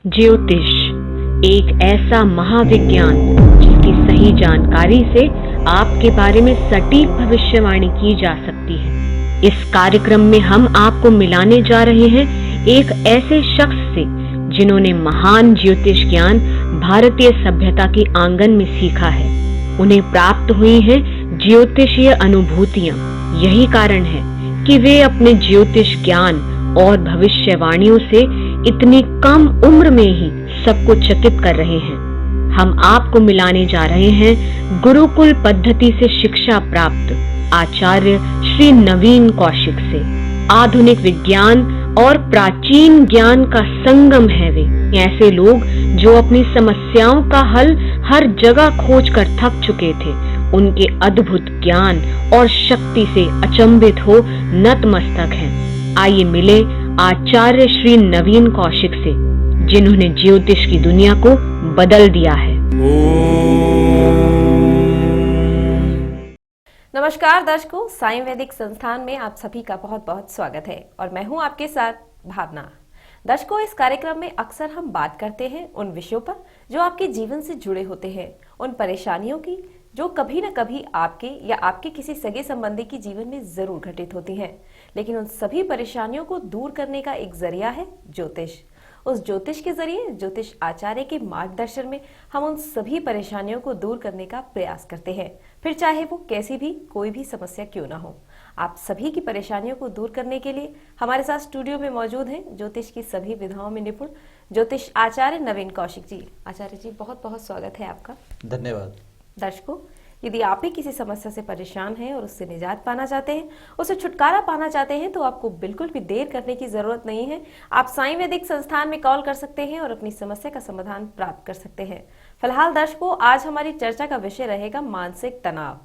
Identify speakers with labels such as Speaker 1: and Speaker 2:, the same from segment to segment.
Speaker 1: ज्योतिष एक ऐसा महाविज्ञान जिसकी सही जानकारी से आपके बारे में सटीक भविष्यवाणी की जा सकती है। इस कार्यक्रम में हम आपको मिलाने जा रहे हैं एक ऐसे शख्स से जिन्होंने महान ज्योतिष ज्ञान भारतीय सभ्यता के आंगन में सीखा है। उन्हें प्राप्त हुई हैं ज्योतिषीय अनुभूतियां। यही कारण है कि वे अपने ज्योतिष ज्ञान और भविष्यवाणियों से इतनी कम उम्र में ही सबको चकित कर रहे हैं। हम आपको मिलाने जा रहे हैं गुरुकुल पद्धति से शिक्षा प्राप्त आचार्य श्री नवीन कौशिक से। आधुनिक विज्ञान और प्राचीन ज्ञान का संगम है वे। ऐसे लोग जो अपनी समस्याओं का हल हर जगह खोज कर थक चुके थे, उनके अद्भुत ज्ञान और शक्ति से अचंभित हो नतमस्तक हैं। आइए मिले आचार्य श्री नवीन कौशिक से, जिन्होंने ज्योतिष की दुनिया को बदल दिया है।
Speaker 2: नमस्कार दर्शकों, साई वैदिक संस्थान में आप सभी का बहुत बहुत स्वागत है और मैं हूं आपके साथ भावना। दर्शकों, इस कार्यक्रम में अक्सर हम बात करते हैं उन विषयों पर जो आपके जीवन से जुड़े होते हैं, उन परेशानियों की जो कभी न कभी आपके या आपके किसी सगे संबंधी के जीवन में जरूर घटित होती हैं। लेकिन उन सभी परेशानियों को दूर करने का एक जरिया है ज्योतिष। उस ज्योतिष के जरिए ज्योतिष आचार्य के मार्गदर्शन में हम उन सभी परेशानियों को दूर करने का प्रयास करते हैं, फिर चाहे वो कैसी भी कोई भी समस्या क्यों ना हो। आप सभी की परेशानियों को दूर करने के लिए हमारे साथ स्टूडियो में मौजूद हैं ज्योतिष की सभी विधाओं में निपुण ज्योतिष आचार्य नवीन कौशिक जी। आचार्य जी, बहुत बहुत स्वागत है आपका।
Speaker 3: धन्यवाद।
Speaker 2: दर्शकों, यदि आप भी किसी समस्या से परेशान हैं और उससे निजात पाना चाहते हैं, उससे छुटकारा पाना चाहते हैं, तो आपको बिल्कुल भी देर करने की जरूरत नहीं है। आप साई वैदिक संस्थान में कॉल कर सकते हैं और अपनी समस्या का समाधान प्राप्त कर सकते हैं। फिलहाल दर्शकों, आज हमारी चर्चा का विषय रहेगा मानसिक तनाव।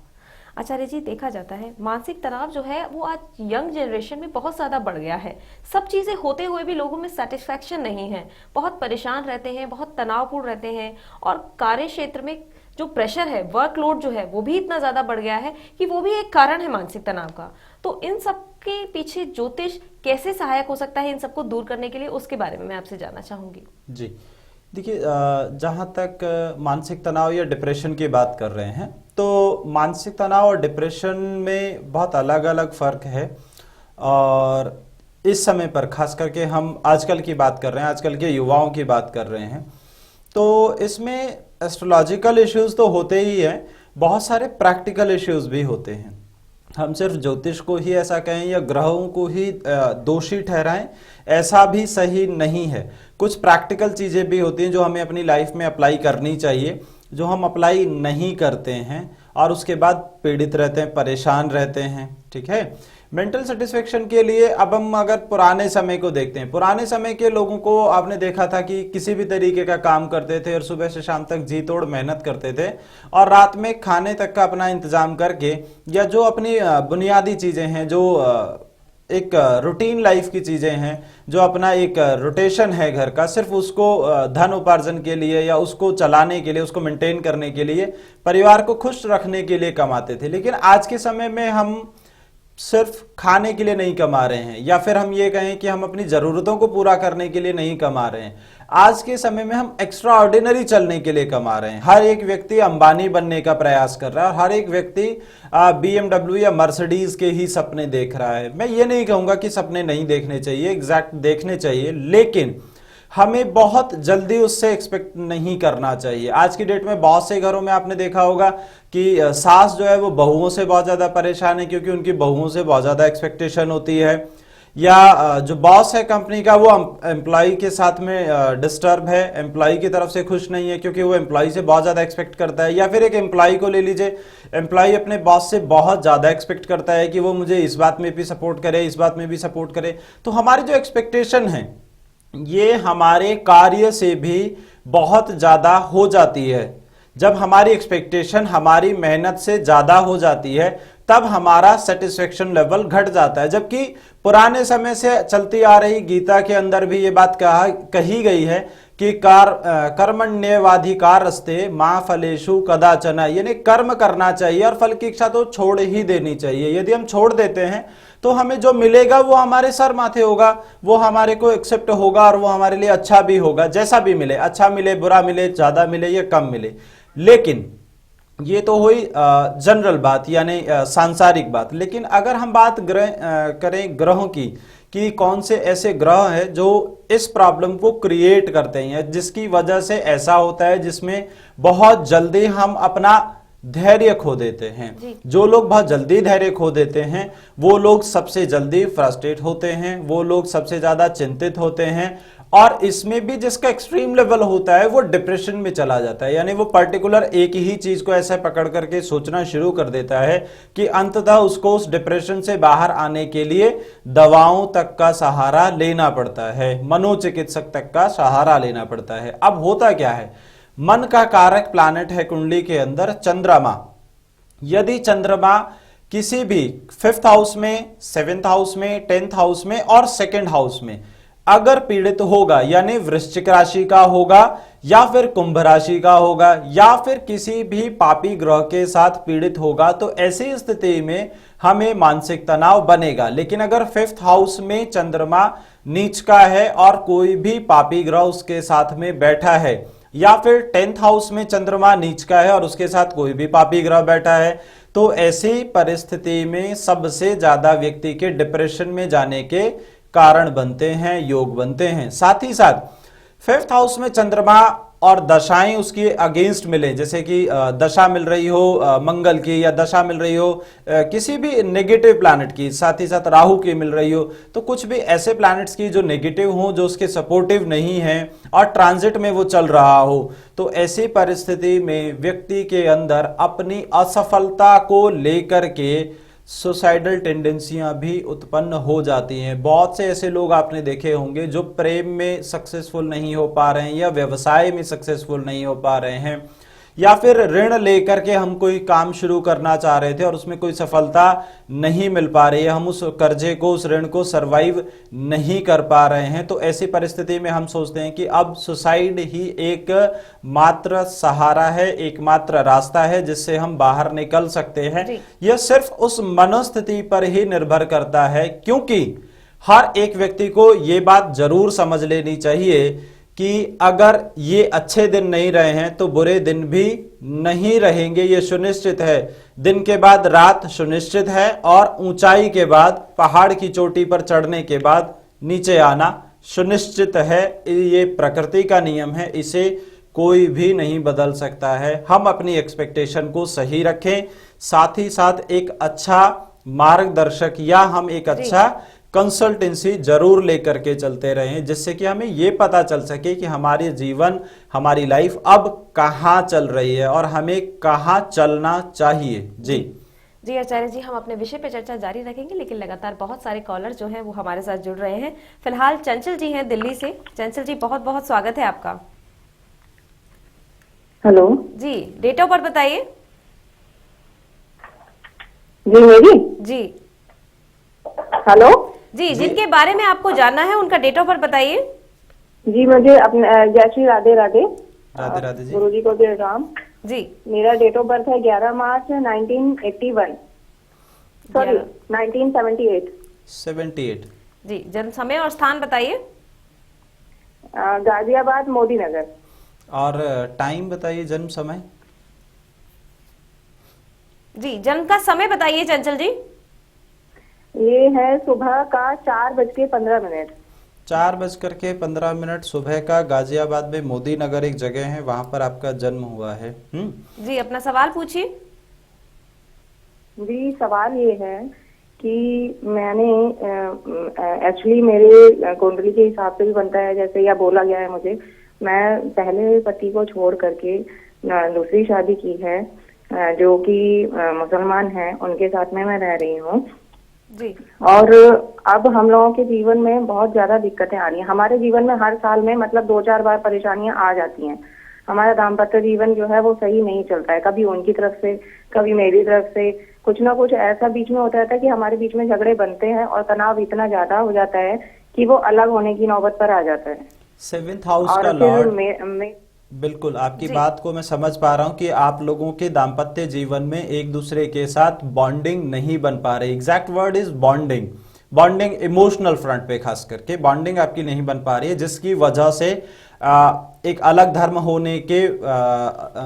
Speaker 2: आचार्य जी, देखा जाता है मानसिक तनाव जो है वो आज यंग जनरेशन में बहुत ज्यादा बढ़ गया है। सब चीजें होते हुए भी लोगों में सेटिस्फैक्शन नहीं है, बहुत परेशान रहते हैं, बहुत तनावपूर्ण रहते हैं और कार्य क्षेत्र में जो प्रेशर है, वर्कलोड जो है वो भी इतना ज्यादा बढ़ गया है कि वो भी एक कारण है मानसिक तनाव का। तो इन सब के पीछे ज्योतिष कैसे सहायक हो सकता है इन सबको दूर करने के लिए, उसके बारे में मैं आपसे जानना चाहूंगी।
Speaker 3: जी देखिए, जहाँ तक मानसिक तनाव या डिप्रेशन की बात कर रहे हैं, तो मानसिक तनाव और डिप्रेशन में बहुत अलग अलग फर्क है। और इस समय पर खास करके हम आजकल की बात कर रहे हैं, आजकल के युवाओं की बात कर रहे हैं, तो इसमें एस्ट्रोलॉजिकल इश्यूज तो होते ही हैं, बहुत सारे प्रैक्टिकल इश्यूज भी होते हैं। हम सिर्फ ज्योतिष को ही ऐसा कहें या ग्रहों को ही दोषी ठहराएं, ऐसा भी सही नहीं है। कुछ प्रैक्टिकल चीज़ें भी होती हैं जो हमें अपनी लाइफ में अप्लाई करनी चाहिए, जो हम अप्लाई नहीं करते हैं और उसके बाद पीड़ित रहते हैं, परेशान रहते हैं। ठीक है, मेंटल सेटिस्फेक्शन के लिए अब हम अगर पुराने समय को देखते हैं, पुराने समय के लोगों को आपने देखा था कि किसी भी तरीके का काम करते थे और सुबह से शाम तक जी तोड़ मेहनत करते थे और रात में खाने तक का अपना इंतजाम करके या जो अपनी बुनियादी चीज़ें हैं, जो एक रूटीन लाइफ की चीज़ें हैं, जो अपना एक रोटेशन है घर का, सिर्फ उसको धन उपार्जन के लिए या उसको चलाने के लिए, उसको मेंटेन करने के लिए, परिवार को खुश रखने के लिए कमाते थे। लेकिन आज के समय में हम सिर्फ खाने के लिए नहीं कमा रहे हैं, या फिर हम ये कहें कि हम अपनी ज़रूरतों को पूरा करने के लिए नहीं कमा रहे हैं। आज के समय में हम एक्स्ट्रा ऑर्डिनरी चलने के लिए कमा रहे हैं। हर एक व्यक्ति अंबानी बनने का प्रयास कर रहा है और हर एक व्यक्ति BMW या मर्सिडीज के ही सपने देख रहा है। मैं ये नहीं कहूँगा कि सपने नहीं देखने चाहिए, एग्जैक्ट देखने चाहिए, लेकिन हमें बहुत जल्दी उससे एक्सपेक्ट नहीं करना चाहिए। आज की डेट में बहुत से घरों में आपने देखा होगा कि सास जो है वो बहुओं से बहुत ज़्यादा परेशान है क्योंकि उनकी बहुओं से बहुत ज़्यादा एक्सपेक्टेशन होती है, या जो बॉस है कंपनी का वो एम्प्लॉय के साथ में डिस्टर्ब है, एम्प्लॉय की तरफ से खुश नहीं है क्योंकि वो एम्प्लॉय से बहुत ज़्यादा एक्सपेक्ट करता है। या फिर एक एम्प्लॉय को ले लीजिए, एम्प्लॉय अपने बॉस से बहुत ज़्यादा एक्सपेक्ट करता है कि वो मुझे इस बात में भी सपोर्ट करे, इस बात में भी सपोर्ट करे। तो हमारी जो एक्सपेक्टेशन है ये हमारे कार्य से भी बहुत ज़्यादा हो जाती है। जब हमारी एक्सपेक्टेशन हमारी मेहनत से ज़्यादा हो जाती है तब हमारा सेटिस्फेक्शन लेवल घट जाता है। जबकि पुराने समय से चलती आ रही गीता के अंदर भी ये बात कही गई है कि कर्मण्येवाधिकारस्ते मां फलेषु कदाचन, यानी कर्म करना चाहिए और फल की इच्छा तो छोड़ ही देनी चाहिए। यदि हम छोड़ देते हैं तो हमें जो मिलेगा वो हमारे सर माथे होगा, वो हमारे को एक्सेप्ट होगा और वो हमारे लिए अच्छा भी होगा। जैसा भी मिले, अच्छा मिले, बुरा मिले, ज्यादा मिले या कम मिले। लेकिन ये तो हुई जनरल बात, यानी सांसारिक बात। लेकिन अगर हम बात करें ग्रहों की, कि कौन से ऐसे ग्रह हैं जो इस प्रॉब्लम को क्रिएट करते हैं, जिसकी वजह से ऐसा होता है जिसमें बहुत जल्दी हम अपना धैर्य खो देते हैं। जो लोग बहुत जल्दी धैर्य खो देते हैं वो लोग सबसे जल्दी फ्रस्ट्रेट होते हैं, वो लोग सबसे ज्यादा चिंतित होते हैं, और इसमें भी जिसका एक्सट्रीम लेवल होता है वो डिप्रेशन में चला जाता है। यानी वो पर्टिकुलर एक ही चीज को ऐसे पकड़ करके सोचना शुरू कर देता है कि अंततः उसको उस डिप्रेशन से बाहर आने के लिए दवाओं तक का सहारा लेना पड़ता है, मनोचिकित्सक तक का सहारा लेना पड़ता है। अब होता क्या है, मन का कारक प्लैनेट है कुंडली के अंदर चंद्रमा। यदि चंद्रमा किसी भी 5th हाउस में, 7th हाउस में, 10th हाउस में और 2nd हाउस में अगर पीड़ित होगा, यानी वृश्चिक राशि का होगा या फिर कुंभ राशि का होगा या फिर किसी भी पापी ग्रह के साथ पीड़ित होगा, तो ऐसी स्थिति में हमें मानसिक तनाव बनेगा। लेकिन अगर 5th हाउस में चंद्रमा नीच का है और कोई भी पापी ग्रह उसके साथ में बैठा है, या फिर 10th हाउस में चंद्रमा नीच का है और उसके साथ कोई भी पापी ग्रह बैठा है, तो ऐसी परिस्थिति में सबसे ज्यादा व्यक्ति के डिप्रेशन में जाने के कारण बनते हैं, योग बनते हैं। साथ ही साथ 5th हाउस में चंद्रमा और दशाएं उसकी अगेंस्ट मिले, जैसे कि दशा मिल रही हो मंगल की, या दशा मिल रही हो किसी भी नेगेटिव प्लैनेट की, साथ ही साथ राहु की मिल रही हो, तो कुछ भी ऐसे प्लैनेट्स की जो नेगेटिव हो, जो उसके सपोर्टिव नहीं है और ट्रांजिट में वो चल रहा हो, तो ऐसी परिस्थिति में व्यक्ति के अंदर अपनी असफलता को लेकर के सुसाइडल टेंडेंसियां भी उत्पन्न हो जाती हैं। बहुत से ऐसे लोग आपने देखे होंगे जो प्रेम में सक्सेसफुल नहीं हो पा रहे हैं, या व्यवसाय में सक्सेसफुल नहीं हो पा रहे हैं, या फिर ऋण लेकर के हम कोई काम शुरू करना चाह रहे थे और उसमें कोई सफलता नहीं मिल पा रही है, हम उस कर्जे को, उस ऋण को सरवाइव नहीं कर पा रहे हैं। तो ऐसी परिस्थिति में हम सोचते हैं कि अब सुसाइड ही एक मात्र सहारा है, एकमात्र रास्ता है जिससे हम बाहर निकल सकते हैं। यह सिर्फ उस मनोस्थिति पर ही निर्भर करता है, क्योंकि हर एक व्यक्ति को ये बात जरूर समझ लेनी चाहिए कि अगर ये अच्छे दिन नहीं रहे हैं तो बुरे दिन भी नहीं रहेंगे, ये सुनिश्चित है। दिन के बाद रात सुनिश्चित है, और ऊंचाई के बाद, पहाड़ की चोटी पर चढ़ने के बाद नीचे आना सुनिश्चित है। ये प्रकृति का नियम है, इसे कोई भी नहीं बदल सकता है। हम अपनी एक्सपेक्टेशन को सही रखें, साथ ही साथ एक अच्छा मार्गदर्शक या हम एक अच्छा कंसल्टेंसी जरूर लेकर के चलते रहें, जिससे कि हमें ये पता चल सके कि हमारे जीवन, हमारी लाइफ अब कहाँ चल रही है और हमें कहाँ चलना चाहिए। जी
Speaker 2: आचार्य जी, हम अपने विषय पे चर्चा जारी रखेंगे, लेकिन लगातार बहुत सारे कॉलर जो हैं वो हमारे साथ जुड़ रहे हैं। फिलहाल चंचल जी हैं दिल्ली से। चंचल जी, बहुत बहुत स्वागत है आपका।
Speaker 4: Hello
Speaker 2: ji, date of birth बताइए।
Speaker 4: जी मेरी
Speaker 2: जी
Speaker 4: हेलो
Speaker 2: जी, जिनके बारे में आपको जानना है उनका डेट ऑफ बर्थ बताइए।
Speaker 4: जी, मुझे अपने जय श्री राधे राधे।
Speaker 3: राधे राधे जी।
Speaker 4: गुरु जी को जय राम
Speaker 2: जी।
Speaker 4: मेरा डेट ऑफ बर्थ है 11 मार्च 1981, सॉरी 1978।
Speaker 3: 78
Speaker 2: जी। जन्म समय और स्थान बताइए।
Speaker 4: गाजियाबाद, मोदी नगर।
Speaker 3: और टाइम बताइए, जन्म समय।
Speaker 2: जी, जन्म का समय बताइए चंचल जी।
Speaker 4: ये है सुबह का 4:15।
Speaker 3: 4:15 सुबह का, गाजियाबाद में मोदी नगर एक जगह है, वहां पर आपका जन्म हुआ है।
Speaker 2: जी, अपना सवाल पूछिए।
Speaker 4: जी, सवाल ये है कि मैंने एक्चुअली मेरे कुंडली के हिसाब से भी बनता है, जैसे या बोला गया है मुझे, मैं पहले पति को छोड़ करके दूसरी शादी की है, जो कि मुसलमान हैं, उनके साथ में मैं रह रही हूँ
Speaker 2: जी।
Speaker 4: और अब हम लोगों के जीवन में बहुत ज्यादा दिक्कतें आ रही हैं। हमारे जीवन में हर साल में मतलब 2-4 बार परेशानियां आ जाती हैं। हमारा दाम्पत्य जीवन जो है वो सही नहीं चलता है, कभी उनकी तरफ से, कभी मेरी तरफ से, कुछ ना कुछ ऐसा बीच में होता रहता है कि हमारे बीच में झगड़े बनते हैं और तनाव इतना ज्यादा हो जाता है कि वो अलग होने की नौबत पर आ जाता है।
Speaker 3: 7th हाउस
Speaker 4: और
Speaker 3: का
Speaker 4: फिर
Speaker 3: लॉर्ड बिल्कुल, आपकी
Speaker 2: जी।
Speaker 3: बात को मैं समझ पा रहा हूँ कि आप लोगों के दाम्पत्य जीवन में एक दूसरे के साथ बॉन्डिंग नहीं बन पा रही। Exact word is bonding. Bonding emotional front पे खास करके बॉन्डिंग आपकी नहीं बन पा रही है, जिसकी वजह से एक अलग धर्म होने के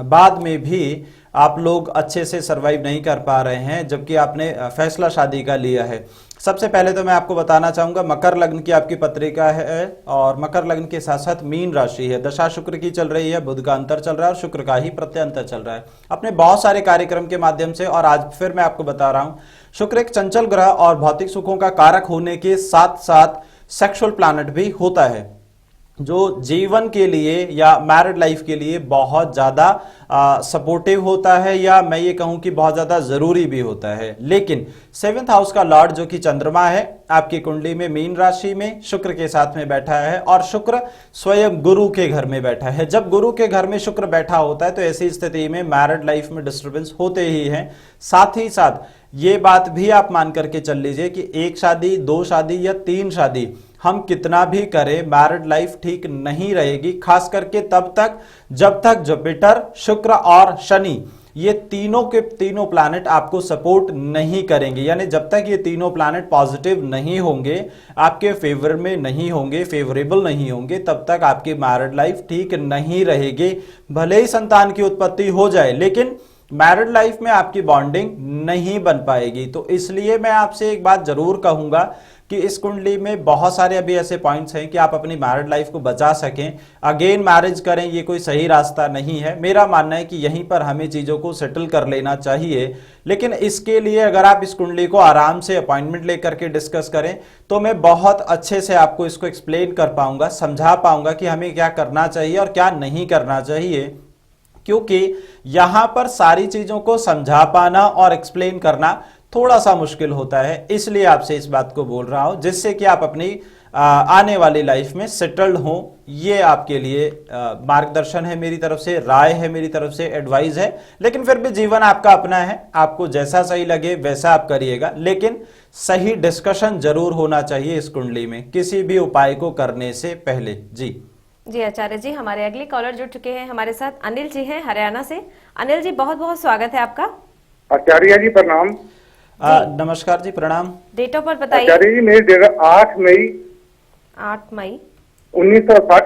Speaker 3: बाद में भी आप लोग अच्छे से सरवाइव नहीं कर पा रहे हैं, जबकि आपने फैसला शादी का लिया है। सबसे पहले तो मैं आपको बताना चाहूंगा, मकर लग्न की आपकी पत्रिका है और मकर लग्न के साथ साथ मीन राशि है। दशा शुक्र की चल रही है, बुध का अंतर चल रहा है और शुक्र का ही प्रत्यंतर चल रहा है। अपने बहुत सारे कार्यक्रम के माध्यम से और आज फिर मैं आपको बता रहा हूं, शुक्र एक चंचल ग्रह और भौतिक सुखों का कारक होने के साथ साथ सेक्सुअल प्लैनेट भी होता है, जो जीवन के लिए या मैरिड लाइफ के लिए बहुत ज्यादा सपोर्टिव होता है, या मैं ये कहूं कि बहुत ज्यादा जरूरी भी होता है। लेकिन 7th हाउस का लॉर्ड जो कि चंद्रमा है, आपकी कुंडली में मीन राशि में शुक्र के साथ में बैठा है और शुक्र स्वयं गुरु के घर में बैठा है। जब गुरु के घर में शुक्र बैठा होता है तो ऐसी स्थिति में मैरिड लाइफ में डिस्टर्बेंस होते ही हैं। साथ ही साथ ये बात भी आप मान करके चल लीजिए कि 1 शादी, 2 शादी या 3 शादी हम कितना भी करें, मैरिड लाइफ ठीक नहीं रहेगी, खास करके तब तक जब तक जुपिटर, शुक्र और शनि ये तीनों के तीनों प्लैनेट आपको सपोर्ट नहीं करेंगे। यानी जब तक ये तीनों प्लैनेट पॉजिटिव नहीं होंगे, आपके फेवर में नहीं होंगे, फेवरेबल नहीं होंगे, तब तक आपकी मैरिड लाइफ ठीक नहीं रहेगी। भले ही संतान की उत्पत्ति हो जाए, लेकिन मैरिड लाइफ में आपकी बॉन्डिंग नहीं बन पाएगी। तो इसलिए मैं आपसे एक बात जरूर कहूंगा कि इस कुंडली में बहुत सारे अभी ऐसे पॉइंट्स हैं कि आप अपनी मैरिड लाइफ को बचा सकें, अगेन मैरिज करें, ये कोई सही रास्ता नहीं है। मेरा मानना है कि यहीं पर हमें चीजों को सेटल कर लेना चाहिए। लेकिन इसके लिए अगर आप इस कुंडली को आराम से अपॉइंटमेंट लेकर के डिस्कस करें तो मैं बहुत अच्छे से आपको इसको एक्सप्लेन कर पाऊंगा, समझा पाऊंगा कि हमें क्या करना चाहिए और क्या नहीं करना चाहिए, क्योंकि यहां पर सारी चीजों को समझा पाना और एक्सप्लेन करना थोड़ा सा मुश्किल होता है। इसलिए आपसे इस बात को बोल रहा हूं, जिससे कि आप अपनी आने वाली लाइफ में सेटल्ड हो। ये आपके लिए मार्गदर्शन है मेरी तरफ से, राय है मेरी तरफ से, एडवाइस है। लेकिन फिर भी जीवन आपका अपना है, आपको जैसा सही लगे वैसा आप करिएगा, लेकिन सही डिस्कशन जरूर होना चाहिए इस कुंडली में किसी भी उपाय को करने से पहले। जी
Speaker 2: आचार्य जी, हमारे अगले कॉलर जुड़ चुके हैं, हमारे साथ अनिल जी हैं हरियाणा से। अनिल जी, बहुत बहुत स्वागत है आपका।
Speaker 5: आचार्य जी प्रणाम।
Speaker 3: नमस्कार जी, प्रणाम।
Speaker 2: डेट ऑफ बर्थ बताइए।
Speaker 5: आचार्य जी मेरी डेट 8 मई 1960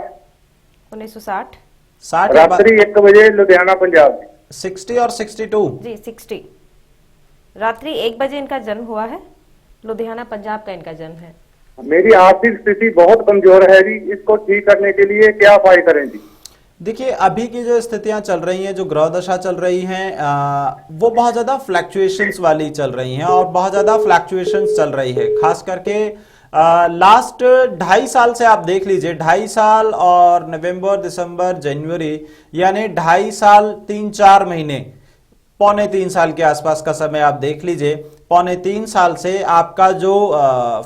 Speaker 2: 1960
Speaker 5: रात्रि 1 बजे लुधियाना पंजाब।
Speaker 3: 60 और 62
Speaker 2: जी 60 रात्रि 1 बजे इनका जन्म हुआ है, लुधियाना पंजाब का इनका जन्म है।
Speaker 5: मेरी आर्थिक स्थिति बहुत कमजोर है जी, इसको ठीक करने के लिए क्या उपाय करें जी?
Speaker 3: देखिए, अभी की जो स्थितियां चल रही हैं, जो ग्रह दशा चल रही हैं, वो बहुत ज्यादा फ्लैक्चुएशंस वाली चल रही हैं और बहुत ज्यादा फ्लैक्चुएशंस चल रही है। खास करके लास्ट 2.5 साल से आप देख लीजिए, 2.5 साल और नवंबर, दिसंबर, जनवरी, यानी 2.5 साल 3-4 महीने, 2.25 साल के आसपास का समय आप देख लीजिए। 2.25 साल से आपका जो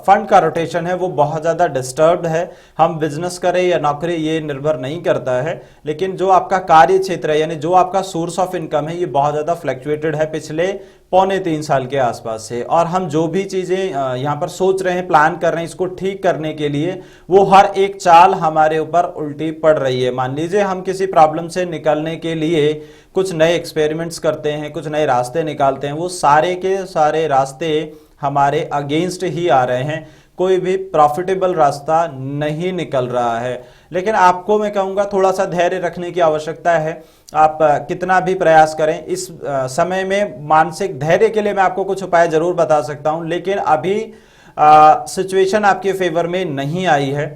Speaker 3: फंड का रोटेशन है वो बहुत ज़्यादा डिस्टर्ब्ड है। हम बिजनेस करें या नौकरी ये निर्भर नहीं करता है, लेकिन जो आपका कार्य क्षेत्र है, यानी जो आपका सोर्स ऑफ इनकम है, ये बहुत ज़्यादा फ्लक्चुएटेड है पिछले 2.25 साल के आसपास से। और हम जो भी चीज़ें यहाँ पर सोच रहे हैं, प्लान कर रहे हैं इसको ठीक करने के लिए, वो हर एक चाल हमारे ऊपर उल्टी पड़ रही है। मान लीजिए हम किसी प्रॉब्लम से निकलने के लिए कुछ नए एक्सपेरिमेंट्स करते हैं, कुछ नए रास्ते निकालते हैं, वो सारे के सारे रास्ते हमारे अगेंस्ट ही आ रहे हैं, कोई भी प्रॉफिटेबल रास्ता नहीं निकल रहा है। लेकिन आपको मैं कहूँगा थोड़ा सा धैर्य रखने की आवश्यकता है। आप कितना भी प्रयास करें, इस समय में मानसिक धैर्य के लिए मैं आपको कुछ उपाय जरूर बता सकता हूं, लेकिन अभी सिचुएशन आपके फेवर में नहीं आई है,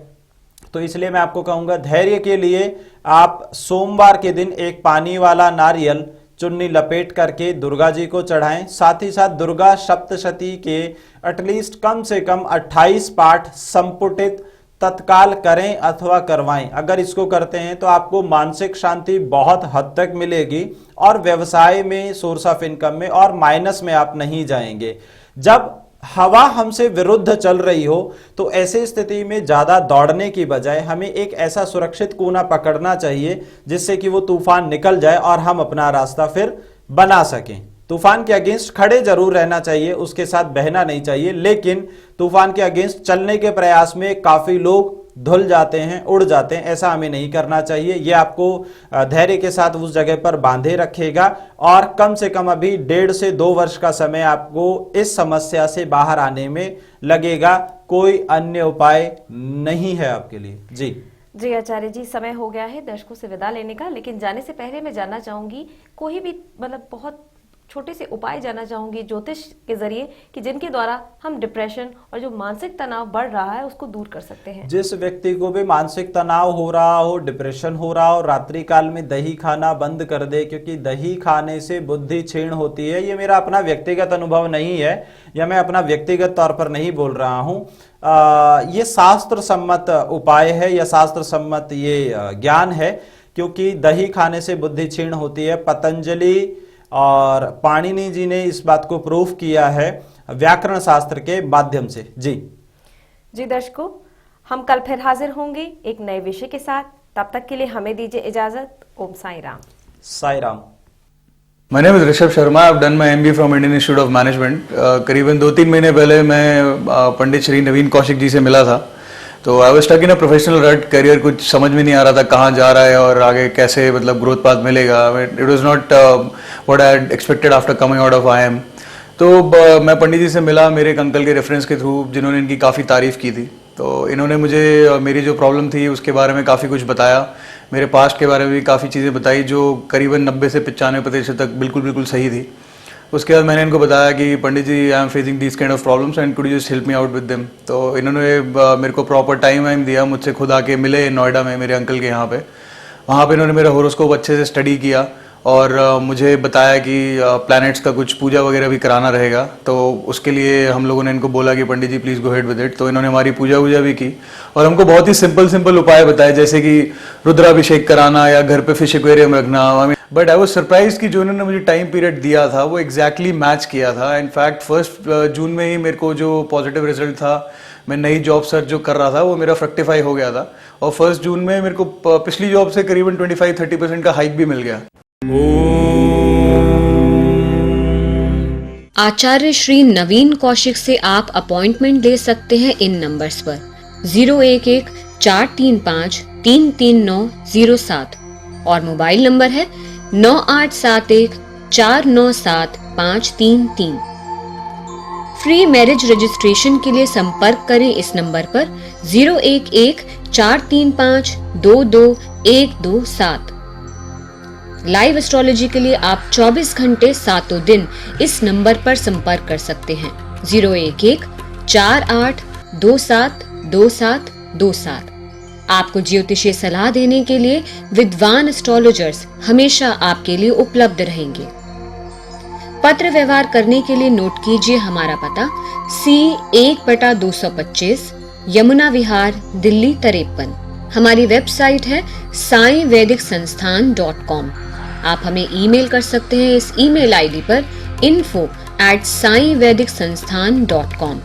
Speaker 3: तो इसलिए मैं आपको कहूंगा धैर्य के लिए आप सोमवार के दिन एक पानी वाला नारियल चुन्नी लपेट करके दुर्गा जी को चढ़ाएं। साथ ही साथ दुर्गा सप्तशती के एटलीस्ट कम से कम 28 पाठ संपुटित तत्काल करें अथवा करवाएं। अगर इसको करते हैं तो आपको मानसिक शांति बहुत हद तक मिलेगी और व्यवसाय में, सोर्स ऑफ इनकम में और माइनस में आप नहीं जाएंगे। जब हवा हमसे विरुद्ध चल रही हो तो ऐसी स्थिति में ज्यादा दौड़ने की बजाय हमें एक ऐसा सुरक्षित कोना पकड़ना चाहिए जिससे कि वो तूफान निकल जाए और हम अपना रास्ता फिर बना सकें। तूफान के अगेंस्ट खड़े जरूर रहना चाहिए, उसके साथ बहना नहीं चाहिए, लेकिन तूफान के अगेंस्ट चलने के प्रयास में काफी लोग धुल जाते हैं, उड़ जाते हैं। ऐसा हमें नहीं करना चाहिए। ये आपको धैर्य के साथ उस जगह पर बांधे रखेगा और कम से कम अभी 1.5 से 2 वर्ष का समय आपको इस समस्या से बाहर आने में लगेगा। कोई अन्य उपाय नहीं है आपके लिए। जी
Speaker 2: आचार्य जी, समय हो गया है दर्शकों से विदा लेने का, लेकिन जाने से पहले मैं जानना चाहूंगी कोई भी मतलब बहुत छोटे से उपाय जानना चाहूंगी ज्योतिष के जरिए कि जिनके द्वारा हम डिप्रेशन और जो मानसिक तनाव बढ़ रहा है उसको दूर कर सकते हैं।
Speaker 3: जिस व्यक्ति को भी मानसिक तनाव हो रहा हो, डिप्रेशन हो रहा हो, रात्रि काल में दही खाना बंद कर दे, क्योंकि दही खाने से बुद्धि क्षीण होती है। ये मेरा अपना व्यक्तिगत अनुभव नहीं है या मैं अपना व्यक्तिगत तौर पर नहीं बोल रहा हूँ। ये शास्त्र सम्मत उपाय है या शास्त्र सम्मत ये ज्ञान है, क्योंकि दही खाने से बुद्धि क्षीण होती है। पतंजलि और पाणिनि जी ने इस बात को प्रूफ किया है व्याकरण शास्त्र के माध्यम से। जी
Speaker 2: दर्शकों, हम कल फिर हाजिर होंगे एक नए विषय के साथ। तब तक के लिए हमें दीजिए इजाजत। ओम Sai Ram.
Speaker 3: Sai Ram.
Speaker 6: My name is Rishabh Sharma. I've done my MBA from Indian Institute of Management. करीबन 2-3 महीने पहले मैं पंडित श्री नवीन कौशिक जी से मिला था। तो I was stuck in a professional rut, career कुछ समझ में नहीं आ रहा था कहाँ जा रहा है और आगे कैसे मतलब ग्रोथ पाथ मिलेगा। It was not what I had expected after coming out of IIM। तो मैं पंडित जी से मिला मेरे एक अंकल के रेफरेंस के थ्रू, जिन्होंने इनकी काफ़ी तारीफ़ की थी। तो इन्होंने मुझे मेरी जो प्रॉब्लम थी उसके बारे में काफ़ी कुछ बताया, मेरे पास्ट के बारे में भी काफ़ी चीज़ें बताई जो करीबन 90 से 95% तक बिल्कुल सही थी। उसके बाद मैंने इनको बताया कि Pandit ji, I am facing this kind of problems and could you just help me out with them. तो इन्होंने मेरे को प्रॉपर टाइम दिया, मुझसे खुद आके मिले नोएडा में मेरे अंकल के यहाँ पे। वहाँ पे इन्होंने मेरा होरोस्कोप अच्छे से स्टडी किया और मुझे बताया कि प्लैनेट्स का कुछ पूजा वगैरह भी कराना रहेगा। तो उसके लिए हम लोगों ने इनको बोला कि Pandit ji please go head with it. तो इन्होंने हमारी पूजा भी की और हमको बहुत ही सिंपल उपाय बताए, जैसे कि रुद्राभिषेक कराना या घर पे फिश एक्वेरियम रखना। बट आई वाज सरप्राइज कि जो इन्होंने मुझे टाइम पीरियड दिया था वो एग्जैक्टली मैच किया था। इनफैक्ट 1 जून में ही मेरे को जो पॉजिटिव रिजल्ट था, मैं नई जॉब सर्च जो कर रहा था वो मेरा फ्रक्टिफाई हो गया था और 1 जून में मेरे को पिछली जॉब से करीबन 25-30% का हाइक भी मिल गया।
Speaker 1: आचार्य श्री नवीन कौशिक से आप अपॉइंटमेंट ले सकते हैं इन नंबर्स पर 011-435-33907 और मोबाइल नंबर है 9871-497-533। फ्री मैरिज रजिस्ट्रेशन के लिए संपर्क करें इस नंबर पर 011-435-22127। लाइव एस्ट्रोलॉजी के लिए आप 24 घंटे 7 दिन इस नंबर पर संपर्क कर सकते हैं 011-4827-2727। आपको ज्योतिषीय सलाह देने के लिए विद्वान एस्ट्रोलॉजर्स हमेशा आपके लिए उपलब्ध रहेंगे। पत्र व्यवहार करने के लिए नोट कीजिए हमारा पता C1/225 यमुना विहार, दिल्ली 53। हमारी वेबसाइट है saivedicssansthan.com। आप हमें ईमेल कर सकते हैं इस ईमेल आईडी पर info@saivedicssansthan.com।